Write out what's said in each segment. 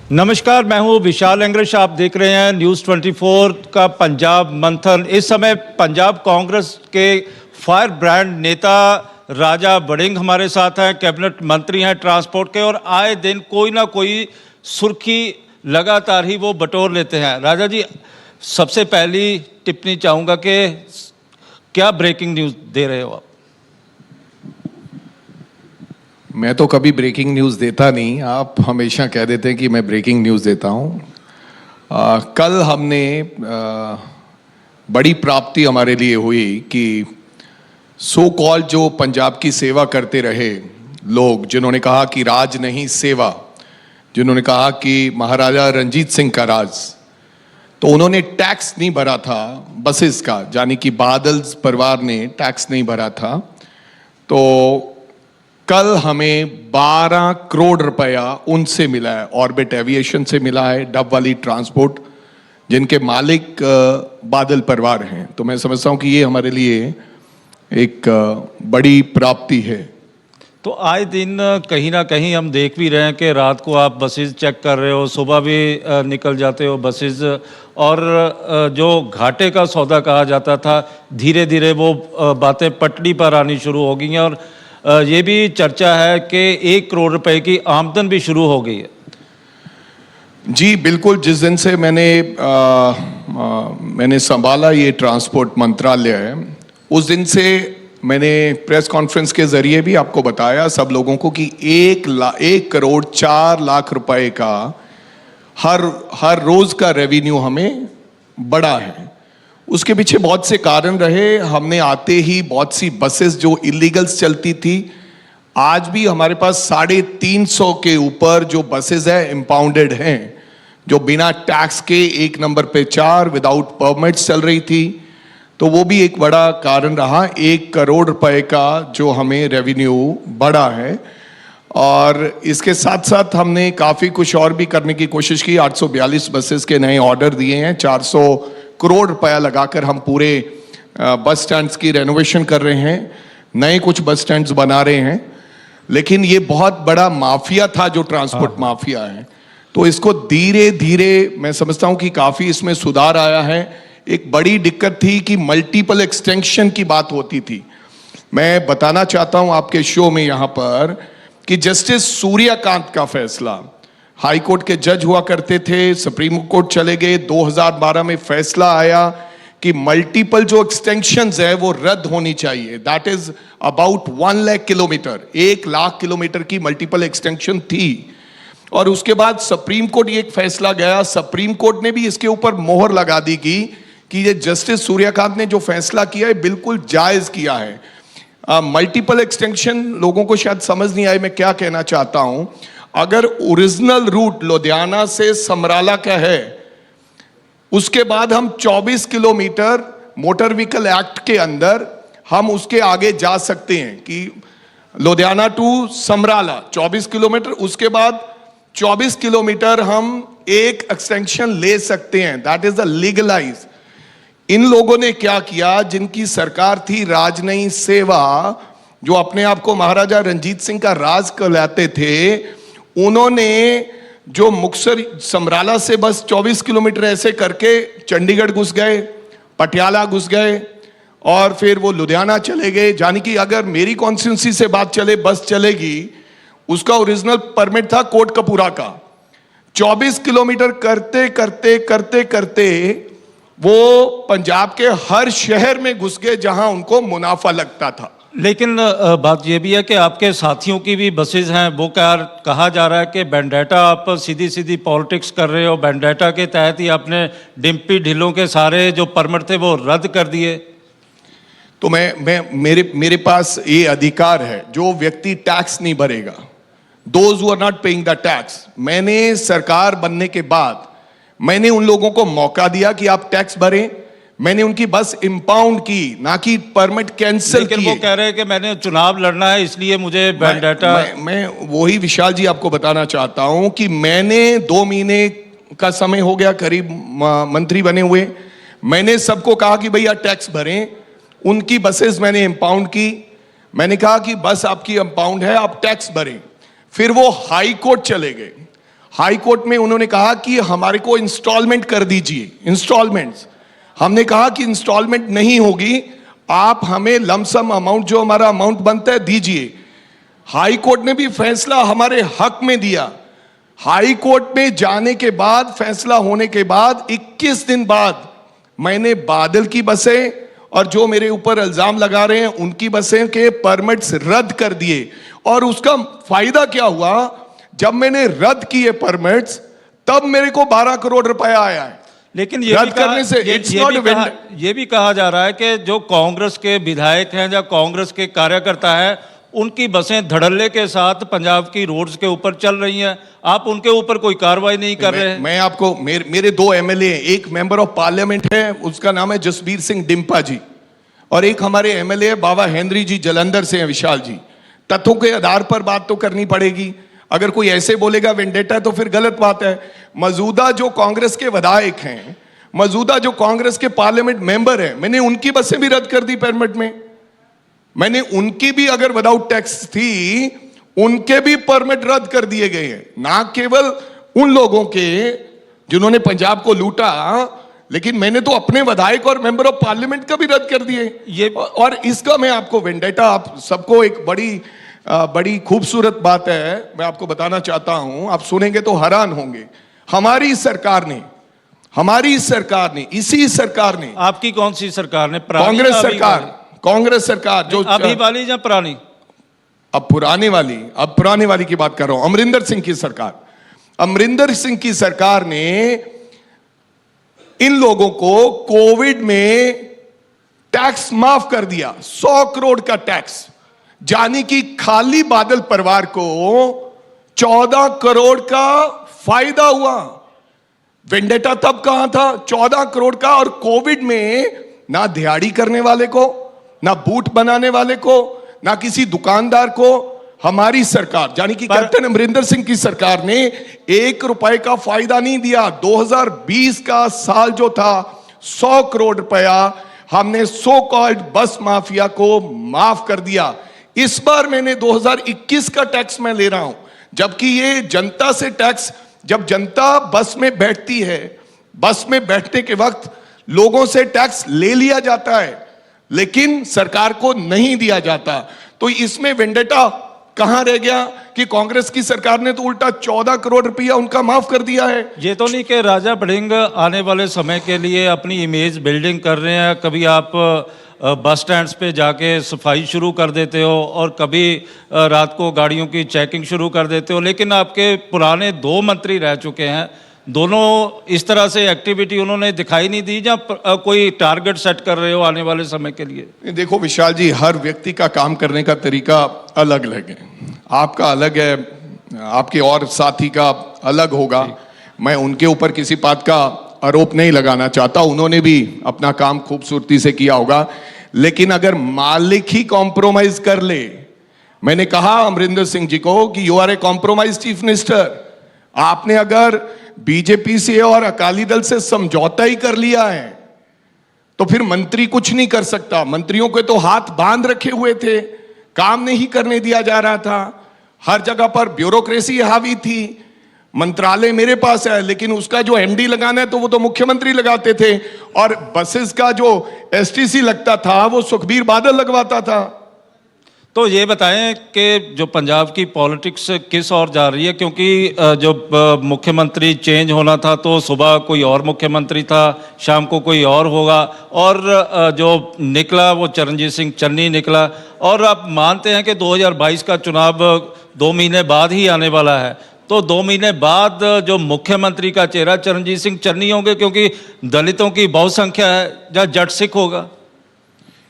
नमस्कार, मैं हूं विशाल एंग्रेश। आप देख रहे हैं न्यूज़ 24 का पंजाब मंथन। इस समय पंजाब कांग्रेस के फायर ब्रांड नेता राजा वड़िंग हमारे साथ हैं, कैबिनेट मंत्री हैं ट्रांसपोर्ट के, और आए दिन कोई ना कोई सुर्खी लगातार ही वो बटोर लेते हैं। राजा जी, सबसे पहली टिप्पणी चाहूँगा कि क्या ब्रेकिंग न्यूज़ दे रहे हो आप? मैं तो कभी ब्रेकिंग न्यूज़ देता नहीं, आप हमेशा कह देते हैं कि मैं ब्रेकिंग न्यूज़ देता हूँ। कल हमने बड़ी प्राप्ति हमारे लिए हुई कि सो कॉल जो पंजाब की सेवा करते रहे लोग, जिन्होंने कहा कि राज नहीं सेवा, जिन्होंने कहा कि महाराजा रंजीत सिंह का राज, तो उन्होंने टैक्स नहीं भरा था बसेस का, यानी कि बादल परिवार ने टैक्स नहीं भरा था। तो कल हमें 12 करोड़ रुपया उनसे मिला है, ऑर्बिट एविएशन से मिला है, डब वाली ट्रांसपोर्ट, जिनके मालिक बादल परिवार हैं। तो मैं समझता हूं कि ये हमारे लिए एक बड़ी प्राप्ति है। तो आए दिन कहीं ना कहीं हम देख भी रहे हैं कि रात को आप बसेस चेक कर रहे हो, सुबह भी निकल जाते हो बसेस, और जो घाटे का सौदा कहा जाता था, धीरे धीरे वो बातें पटड़ी पर आनी शुरू हो गई हैं, और ये भी चर्चा है कि 1 करोड़ रुपए की आमदन भी शुरू हो गई है। जी बिल्कुल, जिस दिन से मैंने संभाला ये ट्रांसपोर्ट मंत्रालय, उस दिन से मैंने प्रेस कॉन्फ्रेंस के जरिए भी आपको बताया सब लोगों को कि 1 करोड़ 4 लाख रुपए का हर रोज का रेवेन्यू हमें बड़ा है। उसके पीछे बहुत से कारण रहे। हमने आते ही बहुत सी बसेस जो इलीगल्स चलती थी, आज भी हमारे पास 350 के ऊपर जो बसेस है इंपाउंडेड हैं, जो बिना टैक्स के 1 नंबर पे 4 विदाउट परमिट्स चल रही थी। तो वो भी एक बड़ा कारण रहा। 1 करोड़ रुपए का जो हमें रेवेन्यू बढ़ा है, और इसके साथ साथ हमने काफ़ी कुछ और भी करने की कोशिश की। 842 बसेस के नए ऑर्डर दिए हैं, 400 करोड़ रुपया लगाकर हम पूरे बस स्टैंड्स की रेनोवेशन कर रहे हैं, नए कुछ बस स्टैंड्स बना रहे हैं। लेकिन ये बहुत बड़ा माफिया था जो ट्रांसपोर्ट माफिया है, तो इसको धीरे धीरे मैं समझता हूं कि काफ़ी इसमें सुधार आया है। एक बड़ी दिक्कत थी कि मल्टीपल एक्सटेंशन की बात होती थी। मैं बताना चाहता हूं आपके शो में यहाँ पर कि जस्टिस सूर्यकांत का फैसला, हाई कोर्ट के जज हुआ करते थे, सुप्रीम कोर्ट चले गए, 2012 में फैसला आया कि मल्टीपल जो एक्सटेंशंस है वो रद्द होनी चाहिए। That is about 1 lakh kilometre, 1 lakh kilometre की मल्टीपल एक्सटेंशन थी। और उसके बाद सुप्रीम कोर्ट ये एक फैसला गया, सुप्रीम कोर्ट ने भी इसके ऊपर मोहर लगा दी कि ये जस्टिस सूर्यकांत ने जो फैसला किया है बिल्कुल जायज किया है। मल्टीपल एक्सटेंशन लोगों को शायद समझ नहीं आए मैं क्या कहना चाहता हूं। अगर ओरिजिनल रूट लुधियाना से समराला का है, उसके बाद हम 24 किलोमीटर मोटर व्हीकल एक्ट के अंदर हम उसके आगे जा सकते हैं कि लुधियाना टू समराला 24 किलोमीटर, उसके बाद 24 किलोमीटर हम एक एक्सटेंशन ले सकते हैं। That is the legalize. इन लोगों ने क्या किया, जिनकी सरकार थी राज नहीं सेवा, जो अपने आप को महाराजा रंजीत सिंह का राज कहलाते थे, उन्होंने जो मुक्तसर समराला से बस 24 किलोमीटर ऐसे करके चंडीगढ़ घुस गए, पटियाला घुस गए, और फिर वो लुधियाना चले गए। यानी कि अगर मेरी कॉन्स्टिट्यूंसी से बात चले, बस चलेगी, उसका ओरिजिनल परमिट था कोटकपूरा का। 24 किलोमीटर करते करते करते करते वो पंजाब के हर शहर में घुस गए जहां उनको मुनाफा लगता था। लेकिन बात यह भी है कि आपके साथियों की भी बसेज हैं, वो कहा जा रहा है कि बैंडेटा, आप सीधी सीधी पॉलिटिक्स कर रहे हो, बैंडेटा के तहत ही आपने डिम्पी ढिल्लों के सारे जो परमिट थे वो रद्द कर दिए। तो मेरे पास ये अधिकार है, जो व्यक्ति टैक्स नहीं भरेगा, those who are not paying the tax, मैंने सरकार बनने के बाद मैंने उन लोगों को मौका दिया कि आप टैक्स भरें। मैंने उनकी बस इंपाउंड की, ना कि परमिट कैंसिल किए। लेकिन वो कह रहे हैं कि मैंने चुनाव लड़ना है इसलिए मुझे बैंडेटा। मैं वही विशाल जी आपको बताना चाहता हूं कि मैंने 2 महीने का समय हो गया करीब मंत्री बने हुए, मैंने सबको कहा कि भैया टैक्स भरें। उनकी बसेस मैंने इंपाउंड की, मैंने कहा कि बस आपकी इंपाउंड है, आप टैक्स भरें। फिर वो हाई कोर्ट चले गए। हाई कोर्ट में उन्होंने कहा कि हमारे को इंस्टॉलमेंट कर दीजिए, इंस्टॉलमेंट्स। हमने कहा कि इंस्टॉलमेंट नहीं होगी, आप हमें लमसम अमाउंट जो हमारा अमाउंट बनता है दीजिए। हाई कोर्ट ने भी फैसला हमारे हक में दिया। हाई कोर्ट में जाने के बाद, फैसला होने के बाद 21 दिन बाद मैंने बादल की बसें और जो मेरे ऊपर इल्जाम लगा रहे हैं उनकी बसें के परमिट्स रद्द कर दिए। और उसका फायदा क्या हुआ, जब मैंने रद्द किए परमिट्स तब मेरे को 12 करोड़ रुपया आया है। लेकिन ये भी ये भी कहा जा रहा है कि जो कांग्रेस के विधायक हैं या कांग्रेस के कार्यकर्ता हैं, उनकी बसें धड़ल्ले के साथ पंजाब की रोड्स के ऊपर चल रही हैं, आप उनके ऊपर कोई कार्रवाई नहीं कर रहे हैं। मैं आपको मेरे 2 एमएलए, एक मेंबर ऑफ पार्लियामेंट है, उसका नाम है जसबीर सिंह डिम्पा जी, और एक हमारे एमएलए है बाबा हेनरी जी, जलंधर से हैं, विशाल जी। तथ्यों के आधार पर बात तो करनी पड़ेगी। अगर कोई ऐसे बोलेगा वेंडेटा तो फिर गलत बात है। मौजूदा जो कांग्रेस के विधायक हैं, मौजूदा जो कांग्रेस के पार्लियामेंट मेंबर हैं, मैंने उनकी बसें भी रद्द कर दी परमिट में। मैंने उनकी भी, अगर विदाउट टैक्स थी, उनके भी परमिट रद्द कर दिए गए हैं। ना केवल उन लोगों के जिन्होंने पंजाब को लूटा, लेकिन मैंने तो अपने विधायक और मेंबर ऑफ पार्लियामेंट का भी रद्द कर दिए। ये और इसका मैं आपको वेंडेटा, आप सबको एक बड़ी खूबसूरत बात है, मैं आपको बताना चाहता हूं, आप सुनेंगे तो हैरान होंगे। हमारी सरकार ने, इसी सरकार ने, आपकी कौन सी सरकार ने? कांग्रेस सरकार जो अभी वाली या पुरानी? अब पुराने वाली की बात कर रहा हूं। अमरिंदर सिंह की सरकार ने इन लोगों को कोविड में टैक्स माफ कर दिया, 100 करोड़ का टैक्स, जानी कि खाली बादल परिवार को 14 करोड़ का फायदा हुआ। वेंडेटा तब कहां था? 14 करोड़ का। और कोविड में ना दिहाड़ी करने वाले को, ना बूट बनाने वाले को, ना किसी दुकानदार को हमारी सरकार, यानी कि कैप्टन अमरिंदर सिंह की सरकार ने 1 रुपए का फायदा नहीं दिया। 2020 का साल जो था, 100 करोड़ रुपया हमने सो कॉल्ड बस माफिया को माफ कर दिया। इस बार मैंने 2021 का टैक्स मैं ले रहा हूं, जबकि ये जनता से टैक्स, जब जनता बस में बैठती है, बस में बैठने के वक्त लोगों से टैक्स ले लिया जाता है, लेकिन सरकार को नहीं दिया जाता। तो इसमें वेंडेटा कहां रह गया कि कांग्रेस की सरकार ने तो उल्टा 14 करोड़ रुपया उनका माफ कर दिया है। ये तो नहीं कि राजा बड़िंग आने वाले समय के लिए अपनी इमेज बिल्डिंग कर रहे हैं। कभी आप बस स्टैंड्स पे जाके सफाई शुरू कर देते हो और कभी रात को गाड़ियों की चेकिंग शुरू कर देते हो, लेकिन आपके पुराने 2 मंत्री रह चुके हैं, दोनों इस तरह से एक्टिविटी उन्होंने दिखाई नहीं दी। या कोई टारगेट सेट कर रहे हो आने वाले समय के लिए? देखो विशाल जी, हर व्यक्ति का काम करने का तरीका अलग अलग है। आपका अलग है, आपके और साथी का अलग होगा। मैं उनके ऊपर किसी बात का आरोप नहीं लगाना चाहता, उन्होंने भी अपना काम खूबसूरती से किया होगा। लेकिन अगर मालिक ही कॉम्प्रोमाइज कर ले, मैंने कहा अमरिंदर सिंह जी को कि you are a compromise chief minister. आपने अगर बीजेपी से और अकाली दल से समझौता ही कर लिया है तो फिर मंत्री कुछ नहीं कर सकता। मंत्रियों के तो हाथ बांध रखे हुए थे, काम नहीं करने दिया जा रहा था, हर जगह पर ब्यूरोक्रेसी हावी थी। मंत्रालय मेरे पास है, लेकिन उसका जो एमडी लगाना है तो वो तो मुख्यमंत्री लगाते थे, और बसेस का जो एसटीसी लगता था वो सुखबीर बादल लगवाता था। तो ये बताएं कि जो पंजाब की पॉलिटिक्स किस ओर जा रही है, क्योंकि जो मुख्यमंत्री चेंज होना था तो सुबह कोई और मुख्यमंत्री था, शाम को कोई और होगा, और जो निकला वो चरणजीत सिंह चन्नी निकला। और आप मानते हैं कि 2022 का चुनाव 2 महीने बाद ही आने वाला है, तो 2 महीने बाद जो मुख्यमंत्री का चेहरा चरणजीत सिंह चन्नी होंगे, क्योंकि दलितों की बहुत संख्या है, या जट सिख होगा?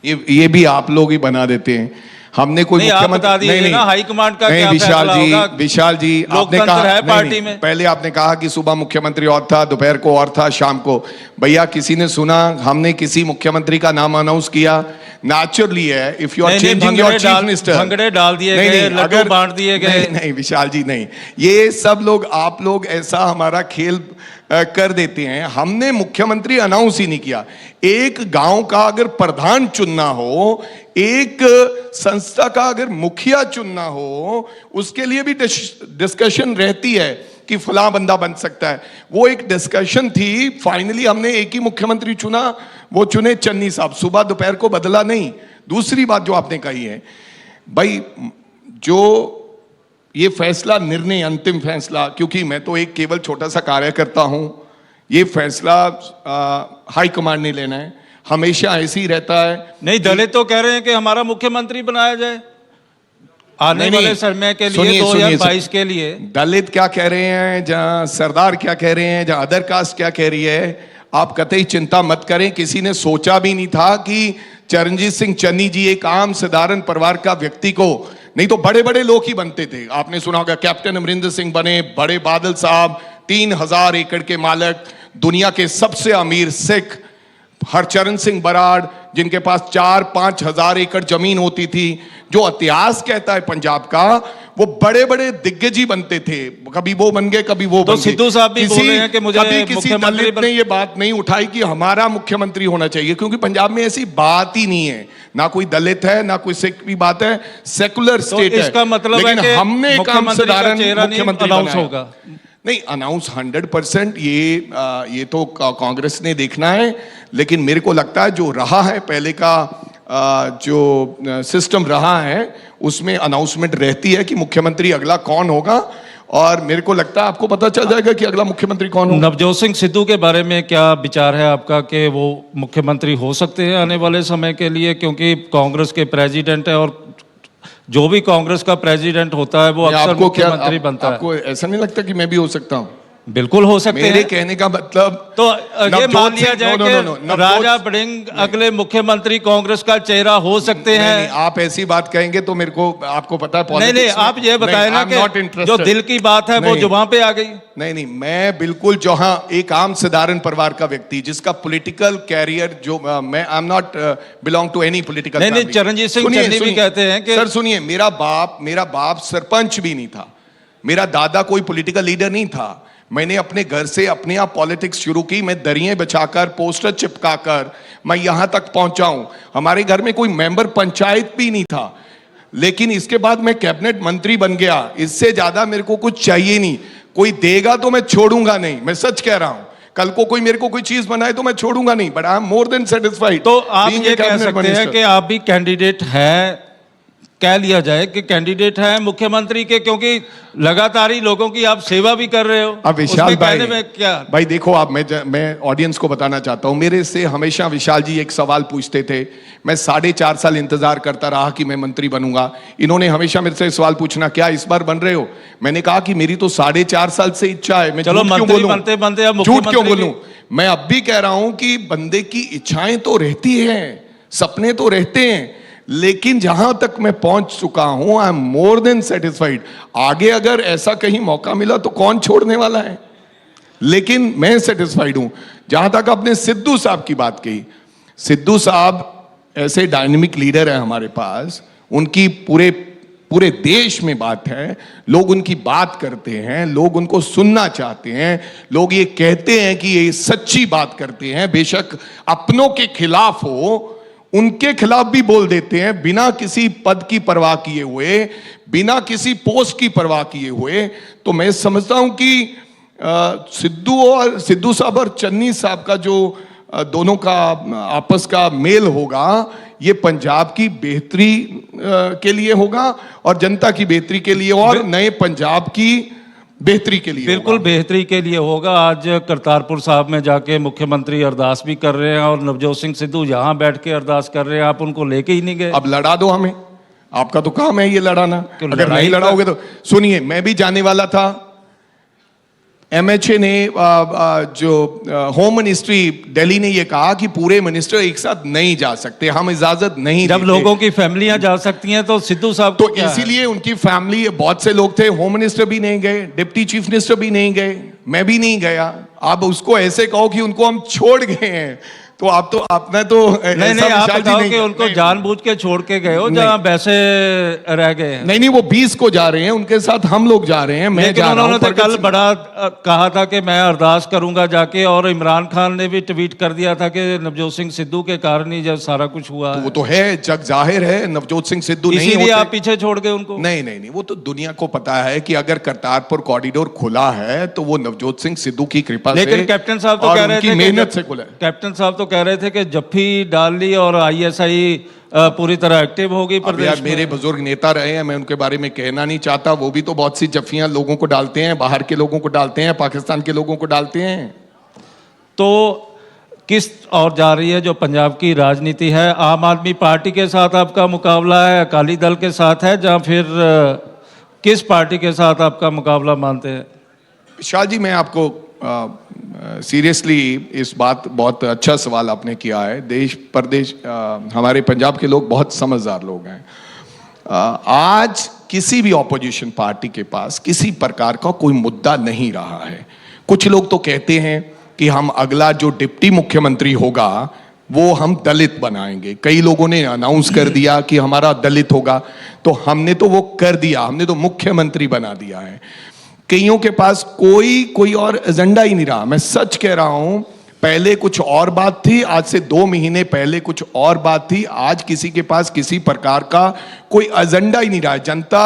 ये भी आप लोग ही बना देते हैं। हमने कोई मुख्यमंत्री नहीं, ना हाई कमांड का क्या फैसला होगा? विशाल जी, आपने कहा है पार्टी में, पहले आपने कहा कि सुबह मुख्यमंत्री और था, दोपहर को और था, शाम को। भैया किसी ने सुना हमने किसी मुख्यमंत्री का नाम अनाउंस किया? नेचुरली है, if you are changing your chief minister, भंगड़े डाल दिए गए, लड्डू बांट दिए गए। नहीं विशाल जी, नहीं, ये सब लोग, आप लोग ऐसा हमारा खेल कर देते हैं। हमने मुख्यमंत्री अनाउंस ही नहीं किया। एक गांव का अगर प्रधान चुनना हो, एक संस्था का अगर मुखिया चुनना हो, उसके लिए भी डिस्कशन रहती है कि फला बंदा बन सकता है। वो एक डिस्कशन थी, फाइनली हमने एक ही मुख्यमंत्री चुना, वो चुने चन्नी साहब, सुबह दोपहर को बदला नहीं। दूसरी बात जो आपने कही है भाई, जो ये फैसला, निर्णय, अंतिम फैसला, क्योंकि मैं तो एक केवल छोटा सा कार्यकर्ता हूं, ये फैसला हाईकमांड ने लेना है, हमेशा ऐसे ही रहता है। नहीं, दलित तो कह रहे हैं कि हमारा मुख्यमंत्री बनाया जाए आने वाले समय के लिए, 2022 के लिए। दलित क्या कह रहे हैं, जहां सरदार क्या कह रहे हैं, जहां अदर कास्ट क्या कह रही है, आप कतई चिंता मत करें। किसी ने सोचा भी नहीं था कि चरणजीत सिंह चन्नी जी एक आम साधारण परिवार का व्यक्ति को, नहीं तो बड़े बड़े लोग ही बनते थे। आपने सुना होगा कैप्टन अमरिंदर सिंह बने, बड़े बादल साहब 3000 एकड़ के मालिक, दुनिया के सबसे अमीर सिख हरचरण सिंह बराड़, जिनके पास 4-5 हजार एकड़ जमीन होती थी। जो इतिहास कहता है पंजाब का, वो बड़े बड़े दिग्गज ही बनते थे, कभी वो बन गए, कभी वो बन गए। सिद्धू साहब भी बोल रहे हैं कि मुझे कभी किसी दलित ने ये बात नहीं उठाई कि हमारा मुख्यमंत्री होना चाहिए, क्योंकि पंजाब में ऐसी बात ही नहीं है। ना कोई दलित है, ना कोई सिख की बात है, सेकुलर स्टेट है। इसका मतलब है कि हमने एक आम साधारण मुख्यमंत्री अनाउंस होगा। नहीं, अनाउंस 100% ये तो कांग्रेस ने देखना है, लेकिन मेरे को लगता है जो रहा है पहले का जो सिस्टम रहा है, उसमें अनाउंसमेंट रहती है कि मुख्यमंत्री अगला कौन होगा, और मेरे को लगता है आपको पता चल जाएगा कि अगला मुख्यमंत्री कौन होगा। नवजोत सिंह सिद्धू के बारे में क्या विचार है आपका कि वो मुख्यमंत्री हो सकते हैं आने वाले समय के लिए, क्योंकि कांग्रेस के प्रेसिडेंट है और जो भी कांग्रेस का प्रेसिडेंट होता है वो अक्सर मुख्यमंत्री बनता है। आपको ऐसा नहीं लगता कि मैं भी हो सकता हूं? बिल्कुल हो सकते हैं। मेरे कहने का मतलब तो ये मान लिया जाए कि राजा बड़िंग अगले मुख्यमंत्री कांग्रेस का चेहरा हो सकते हैं। नहीं, आप ऐसी बात कहेंगे तो मेरे को, आपको पता है नहीं नहीं, आप ये बताएं ना कि जो दिल की बात है वो जुबान पे आ गई। नहीं, मैं बिल्कुल जहां एक आम साधारण परिवार का व्यक्ति जिसका पॉलिटिकल कैरियर, जो मैं I am not belong to any political. नहीं, चरणजीत सिंह चन्नी भी कहते हैं कि सर सुनिए, मेरा बाप सरपंच भी नहीं था, मेरा दादा कोई पॉलिटिकल लीडर नहीं था। मैंने अपने घर से अपने आप पॉलिटिक्स शुरू की। मैं दरियां बिछाकर, पोस्टर चिपकाकर मैं यहां तक पहुंचा हूं। हमारे घर में कोई मेंबर पंचायत भी नहीं था, लेकिन इसके बाद मैं कैबिनेट मंत्री बन गया। इससे ज्यादा मेरे को कुछ चाहिए नहीं। कोई देगा तो मैं छोड़ूंगा नहीं, मैं सच कह रहा हूं। कल को कोई मेरे को कोई चीज बनाए तो मैं छोड़ूंगा नहीं, but I am more than satisfied. तो आप ये कह सकते हैं कि आप भी कैंडिडेट हैं, कह लिया जाए कि कैंडिडेट है मुख्यमंत्री के, क्योंकि लगातार ही लोगों की आप सेवा भी कर रहे हो। अब विशाल कहने में क्या भाई देखो, आप मैं ऑडियंस को बताना चाहता हूं, मेरे से हमेशा विशाल जी एक सवाल पूछते थे। मैं 4.5 साल इंतजार करता रहा कि मैं मंत्री बनूंगा। इन्होंने हमेशा मेरे से सवाल पूछना, क्या इस बार बन रहे हो? मैंने कहा कि मेरी तो 4.5 साल से इच्छा है। मैं चलो मंत्री बनते बनते अब झूठ क्यों बोलूं? मैं अब भी कह रहा हूं कि बंदे की इच्छाएं तो रहती है, सपने तो रहते हैं, लेकिन जहां तक मैं पहुंच चुका हूं, I am more than satisfied. आगे अगर ऐसा कहीं मौका मिला तो कौन छोड़ने वाला है, लेकिन मैं सेटिस्फाइड हूं। जहां तक आपने सिद्धू साहब की बात कही, सिद्धू साहब ऐसे डायनेमिक लीडर है हमारे पास, उनकी पूरे देश में बात है, लोग उनकी बात करते हैं, लोग उनको सुनना चाहते हैं, लोग ये कहते हैं कि ये सच्ची बात करते हैं, बेशक अपनों के खिलाफ हो, उनके खिलाफ भी बोल देते हैं, बिना किसी पद की परवाह किए हुए, बिना किसी पोस्ट की परवाह किए हुए। तो मैं समझता हूं कि सिद्धू साहब और चन्नी साहब का जो दोनों का आपस का मेल होगा, ये पंजाब की बेहतरी के लिए होगा और जनता की बेहतरी के लिए और नए पंजाब की बेहतरी के लिए। बिल्कुल बेहतरी के लिए होगा। आज करतारपुर साहब में जाके मुख्यमंत्री अरदास भी कर रहे हैं और नवजोत सिंह सिद्धू यहाँ बैठ के अरदास कर रहे हैं, आप उनको लेके ही नहीं गए। अब लड़ा दो हमें, आपका तो काम है ये लड़ाना। अगर नहीं लड़ाओगे तो सुनिए, मैं भी जाने वाला था। एमएचए ने जो होम मिनिस्ट्री दिल्ली ने ये कहा कि पूरे मिनिस्टर एक साथ नहीं जा सकते, हम इजाजत नहीं जब लोगों की फैमिलियां जा सकती हैं तो सिद्धू साहब तो इसीलिए उनकी फैमिली, बहुत से लोग थे, होम मिनिस्टर भी नहीं गए, डिप्टी चीफ मिनिस्टर भी नहीं गए, मैं भी नहीं गया। आप उसको ऐसे कहो कि उनको हम छोड़ गए हैं, तो आपने तो नहीं नहीं, आप बताओ कि उनको जानबूझ के छोड़ के गए हो जहां वैसे रह गए हैं? नहीं, वो 20 को जा रहे हैं, उनके साथ हम लोग जा रहे हैं, मैं लेकिन जा रहा उन्होंने हूं। तो कल बड़ा कहा था कि मैं अरदास करूंगा जाके, और इमरान खान ने भी ट्वीट कर दिया था कि नवजोत सिंह सिद्धू के कारण ही जब सारा कुछ हुआ वो तो है, जग जाहिर है, नवजोत सिंह सिद्धू नहीं इसीलिए होते। आप पीछे छोड़ गए उनको? नहीं, वो तो दुनिया को पता है कि अगर करतारपुर कॉरिडोर खुला है तो वो नवजोत सिंह सिद्धू की कृपा से, लेकिन कैप्टन साहब तो कह रहे थे मेहनत से खुला है। कैप्टन साहब तो कह रहे थे कि जफ्फी डाल ली और आईएसआई पूरी तरह एक्टिव होगी प्रदेश यार में। मेरे बुजुर्ग नेता रहे हैं, मैं उनके बारे में कहना नहीं चाहता, वो भी तो बहुत सी जफ्फियां लोगों को डालते हैं, बाहर के लोगों को डालते हैं, पाकिस्तान के लोगों को डालते हैं। तो किस और जा रही है जो पंजाब की राजनीति है? आम आदमी पार्टी के साथ आपका मुकाबला है, अकाली दल के साथ है, या फिर किस पार्टी के साथ आपका मुकाबला मानते हैं? विशाल जी, मैं आपको सीरियसली इस बात, बहुत अच्छा सवाल आपने किया है। देश प्रदेश, हमारे पंजाब के लोग बहुत समझदार लोग हैं। आज किसी भी ऑपोजिशन पार्टी के पास किसी प्रकार का कोई मुद्दा नहीं रहा है। कुछ लोग तो कहते हैं कि हम अगला जो डिप्टी मुख्यमंत्री होगा वो हम दलित बनाएंगे। कई लोगों ने अनाउंस कर दिया कि हमारा दलित होगा, तो हमने तो वो कर दिया, हमने तो मुख्यमंत्री बना दिया है। कईयों के पास कोई और एजेंडा ही नहीं रहा। मैं सच कह रहा हूं, पहले कुछ और बात थी, आज से 2 महीने पहले कुछ और बात थी, आज किसी के पास किसी प्रकार का कोई एजेंडा ही नहीं रहा। जनता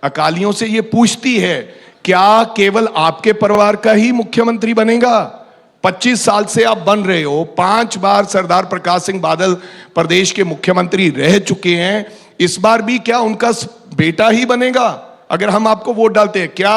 अकालियों से ये पूछती है, क्या केवल आपके परिवार का ही मुख्यमंत्री बनेगा? 25 साल से आप बन रहे हो, 5 बार सरदार प्रकाश सिंह बादल प्रदेश के मुख्यमंत्री रह चुके हैं, इस बार भी क्या उनका बेटा ही बनेगा अगर हम आपको वोट डालते हैं? क्या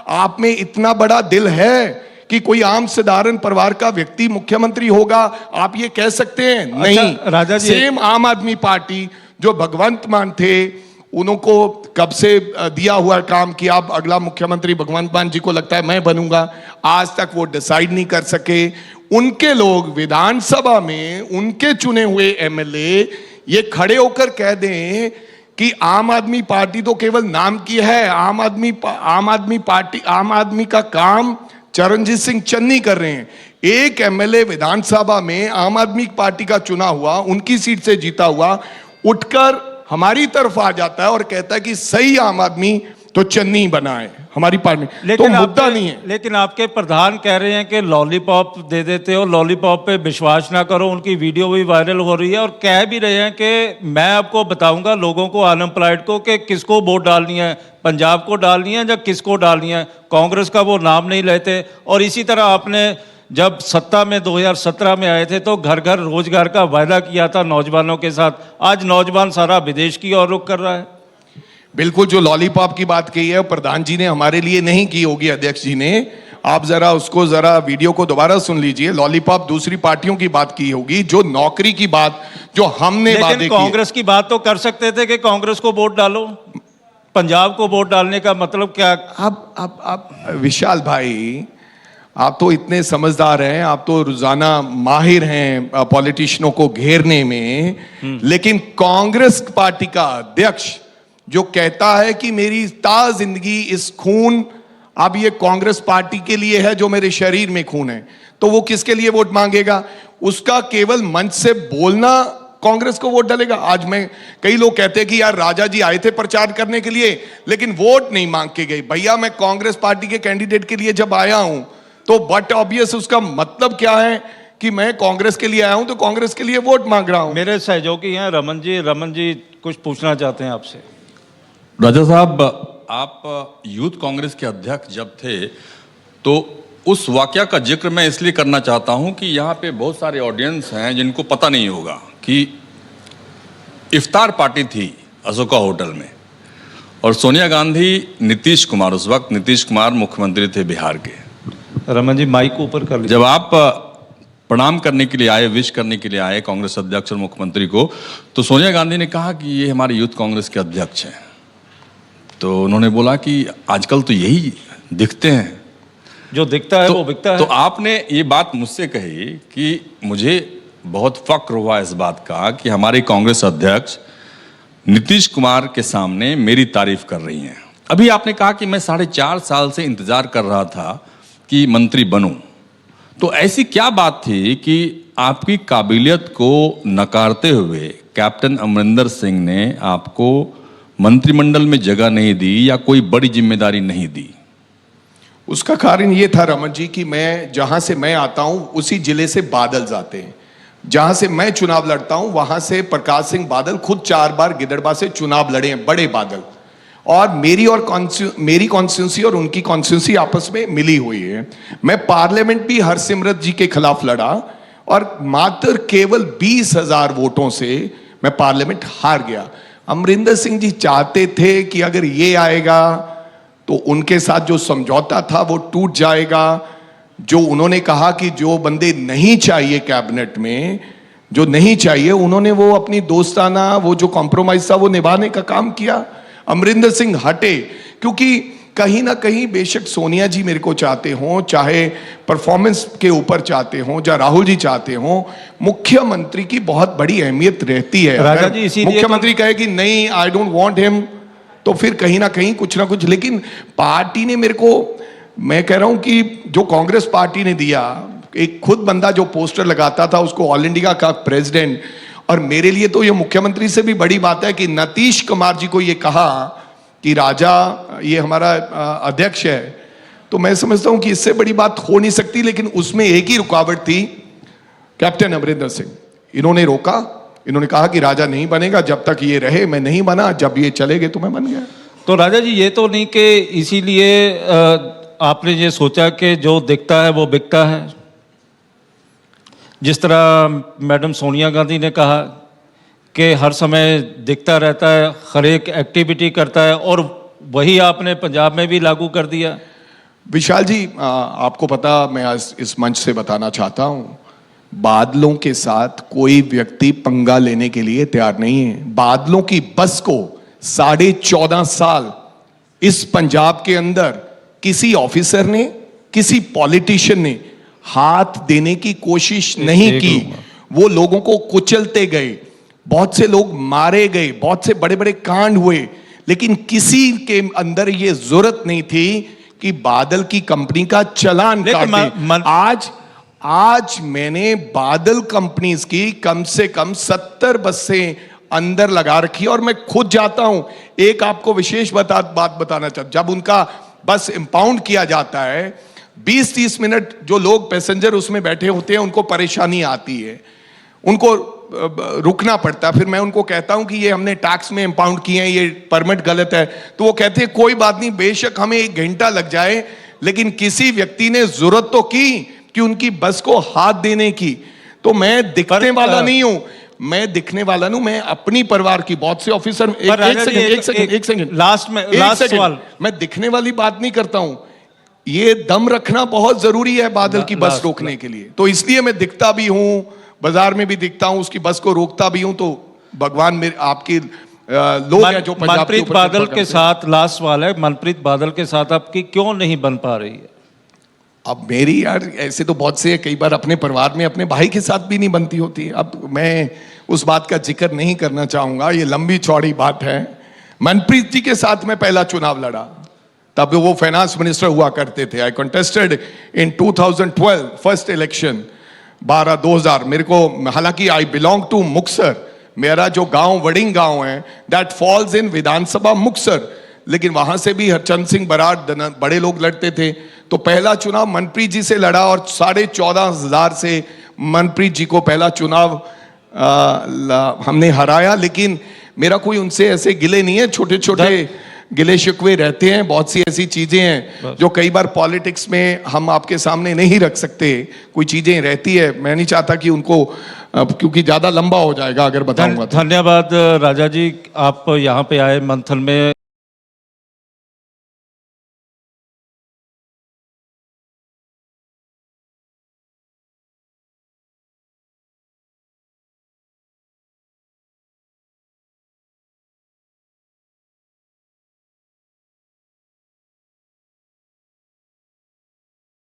आप में इतना बड़ा दिल है कि कोई आम साधारण परिवार का व्यक्ति मुख्यमंत्री होगा? आप ये कह सकते हैं? नहीं। अच्छा, राजा जी, सेम आम आदमी पार्टी जो भगवंत मान थे, उनको कब से दिया हुआ काम कि आप अगला मुख्यमंत्री भगवंत मान जी को लगता है मैं बनूंगा, आज तक वो डिसाइड नहीं कर सके। उनके लोग विधानसभा में, उनके चुने हुए एमएलए ये खड़े होकर कह दें कि आम आदमी पार्टी तो केवल नाम की है, आम आदमी का काम चरणजीत सिंह चन्नी कर रहे हैं। एक एमएलए विधानसभा में आम आदमी पार्टी का चुना हुआ, उनकी सीट से जीता हुआ, उठकर हमारी तरफ आ जाता है और कहता है कि सही आम आदमी तो चन्नी बना है हमारी पार्टी में, तो मुद्दा नहीं है। लेकिन आपके प्रधान कह रहे हैं कि लॉलीपॉप दे देते हो, लॉलीपॉप पे विश्वास ना करो। उनकी वीडियो भी वायरल हो रही है और कह भी रहे हैं कि मैं आपको बताऊंगा लोगों को, अनएम्प्लॉयड को, कि किसको वोट डालनी है, पंजाब को डालनी है या किसको डालनी है। कांग्रेस का वो नाम नहीं लेते। और इसी तरह आपने जब सत्ता में 2017 में आए थे तो घर घर रोजगार का वायदा किया था नौजवानों के साथ। आज नौजवान सारा विदेश की ओर रुख कर रहा है। बिल्कुल, जो लॉलीपॉप की बात कही है प्रधान जी ने हमारे लिए नहीं की होगी, अध्यक्ष जी ने। आप जरा उसको जरा वीडियो को दोबारा सुन लीजिए। लॉलीपॉप दूसरी पार्टियों की बात की होगी, जो नौकरी की बात जो हमने वादे की। कांग्रेस की बात तो कर सकते थे कि कांग्रेस को वोट डालो। पंजाब को वोट डालने का मतलब क्या? आप विशाल भाई, आप तो इतने समझदार हैं, आप तो रोजाना माहिर हैं पॉलिटिशियनों को घेरने में, लेकिन कांग्रेस पार्टी का अध्यक्ष जो कहता है कि मेरी ता जिंदगी इस खून, अब ये कांग्रेस पार्टी के लिए है जो मेरे शरीर में खून है, तो वो किसके लिए वोट मांगेगा? उसका केवल मंच से बोलना कांग्रेस को वोट डालेगा। आज मैं, कई लोग कहते हैं कि यार राजा जी आए थे प्रचार करने के लिए लेकिन वोट नहीं मांग के गए। भैया, मैं कांग्रेस पार्टी के कैंडिडेट के लिए जब आया हूं तो बट ऑब्वियस उसका मतलब क्या है कि मैं कांग्रेस के लिए आया हूं तो कांग्रेस के लिए वोट मांग रहा हूं। मेरे सहयोगी हैं रमन जी कुछ पूछना चाहते हैं आपसे। राजा साहब, आप यूथ कांग्रेस के अध्यक्ष जब थे तो उस वाकया का जिक्र मैं इसलिए करना चाहता हूं कि यहाँ पे बहुत सारे ऑडियंस हैं जिनको पता नहीं होगा कि इफ्तार पार्टी थी अशोका होटल में और सोनिया गांधी, नीतीश कुमार, उस वक्त नीतीश कुमार मुख्यमंत्री थे बिहार के। रमन जी माइक ऊपर कर लीजिए। जब आप प्रणाम करने के लिए आए, विश करने के लिए आए कांग्रेस अध्यक्ष और मुख्यमंत्री को, तो सोनिया गांधी ने कहा कि ये हमारे यूथ कांग्रेस के अध्यक्ष हैं। तो उन्होंने बोला कि आजकल तो यही दिखते हैं, जो दिखता है वो बिकता है। तो आपने ये बात मुझसे कही कि मुझे बहुत फक्र हुआ इस बात का कि हमारे कांग्रेस अध्यक्ष नीतीश कुमार के सामने मेरी तारीफ कर रही हैं। अभी आपने कहा कि मैं 4.5 साल से इंतजार कर रहा था कि मंत्री बनूं, तो ऐसी क्या बात थी कि आपकी काबिलियत को नकारते हुए कैप्टन अमरिंदर सिंह ने आपको मंत्रिमंडल में जगह नहीं दी या कोई बड़ी जिम्मेदारी नहीं दी? उसका कारण ये था रमन जी कि मैं जहां से मैं आता हूं उसी जिले से बादल जाते हैं। जहां से मैं चुनाव लड़ता हूं वहां से प्रकाश सिंह बादल खुद 4 बार गिदड़बा से चुनाव लड़े हैं, बड़े बादल। और मेरी कॉन्स्टिट्यूंसी और उनकी कॉन्स्टिट्यूंसी आपस में मिली हुई है। मैं पार्लियामेंट भी हरसिमरत जी के खिलाफ लड़ा और मात्र केवल 20,000 वोटों से मैं पार्लियामेंट हार गया। अमरिंदर सिंह जी चाहते थे कि अगर ये आएगा तो उनके साथ जो समझौता था वो टूट जाएगा। जो उन्होंने कहा कि जो बंदे नहीं चाहिए कैबिनेट में, जो नहीं चाहिए, उन्होंने वो अपनी दोस्ताना वो जो कॉम्प्रोमाइज था वो निभाने का काम किया। अमरिंदर सिंह हटे क्योंकि कहीं ना कहीं बेशक सोनिया जी मेरे को चाहते हों, चाहे परफॉर्मेंस के ऊपर चाहते हों, या राहुल जी चाहते हों, मुख्यमंत्री की बहुत बड़ी अहमियत रहती है। राजा जी, इसीलिए मुख्यमंत्री कहे कि नहीं, आई डोंट वांट हिम, तो फिर कहीं ना कहीं कुछ ना कुछ। लेकिन पार्टी ने मेरे को, मैं कह रहा हूं कि जो कांग्रेस पार्टी ने दिया, एक खुद बंदा जो पोस्टर लगाता था उसको ऑल इंडिया का प्रेसिडेंट, और मेरे लिए तो ये मुख्यमंत्री से भी बड़ी बात है कि नीतीश कुमार जी को ये कहा कि राजा ये हमारा अध्यक्ष है, तो मैं समझता हूं कि इससे बड़ी बात हो नहीं सकती। लेकिन उसमें एक ही रुकावट थी, कैप्टन अमरिंदर सिंह। इन्होंने रोका, इन्होंने कहा कि राजा नहीं बनेगा जब तक ये रहे। मैं नहीं बना, जब ये चले गए तो मैं बन गया। तो राजा जी, ये तो नहीं कि इसीलिए आपने ये सोचा कि जो दिखता है वो बिकता है, जिस तरह मैडम सोनिया गांधी ने कहा कि हर समय दिखता रहता है, हर एक एक्टिविटी करता है, और वही आपने पंजाब में भी लागू कर दिया। विशाल जी, आपको पता, मैं आज इस मंच से बताना चाहता हूं, बादलों के साथ कोई व्यक्ति पंगा लेने के लिए तैयार नहीं है। बादलों की बस को 14.5 साल इस पंजाब के अंदर किसी ऑफिसर ने, किसी पॉलिटिशियन ने हाथ देने की कोशिश नहीं की। वो लोगों को कुचलते गए, बहुत से लोग मारे गए, बहुत से बड़े बड़े कांड हुए, लेकिन किसी के अंदर ये जरूरत नहीं थी कि बादल की कंपनी का चालान काटे। आज मैंने बादल कंपनीज की कम से कम 70 बसें अंदर लगा रखी, और मैं खुद जाता हूं। एक आपको विशेष बात बताना चाहता, जब उनका बस इंपाउंड किया जाता है, 20-30 मिनट जो लोग पैसेंजर उसमें बैठे होते हैं उनको परेशानी आती है, उनको रुकना पड़ता है। फिर मैं उनको कहता हूं कि ये हमने टैक्स में इंपाउंड किए हैं, ये परमिट गलत है, तो वो कहते हैं कोई बात नहीं, बेशक हमें 1 घंटा लग जाए, लेकिन किसी व्यक्ति ने जरूरत तो की कि उनकी बस को हाथ देने की। एक दिखने वाला नहीं, मैं अपनी परिवार की बहुत से ऑफिसर, एक सेकंड लास्ट सवाल, मैं दिखने वाली बात नहीं करता हूं। ये दम रखना बहुत जरूरी है बादल की बस रोकने के लिए, तो इसलिए मैं दिखता भी हूं, बाजार में भी दिखता हूं, उसकी बस को रोकता भी हूं। तो भगवान मेरे आपके लोग हैं जो पंजाब के मनप्रीत बादल के साथ, लास्ट सवाल है, मनप्रीत बादल के साथ आपकी क्यों नहीं बन पा रही है? अब मेरी यार ऐसे तो बहुत से, कई बार अपने परिवार में अपने भाई के साथ भी नहीं बनती होती। अब मैं उस बात का जिक्र नहीं करना चाहूंगा, ये लंबी चौड़ी बात है। मनप्रीत जी के साथ मैं पहला चुनाव लड़ा, तब वो फाइनेंस मिनिस्टर हुआ करते थे। आई कंटेस्टेड इन 2012 फर्स्ट इलेक्शन 12/2000। मेरे को, हालांकि आई बिलोंग टू मुक्तसर, मेरा जो गांव वडिंग गांव है दैट फॉल्स इन विधानसभा मुक्तसर, लेकिन वहां से भी हरचंद सिंह बराड़ बड़े लोग लड़ते थे। तो पहला चुनाव मनप्रीत जी से लड़ा और 14,500 से मनप्रीत जी को पहला चुनाव हमने हराया। लेकिन मेरा कोई उनसे ऐसे गिले नहीं है, छोटे छोटे गिले शिकवे रहते हैं, बहुत सी ऐसी चीजें हैं जो कई बार पॉलिटिक्स में हम आपके सामने नहीं रख सकते। कोई चीजें रहती है, मैं नहीं चाहता कि उनको, क्योंकि ज्यादा लंबा हो जाएगा अगर बताऊंगा। धन्यवाद राजा जी, आप यहाँ पे आए मंथन में।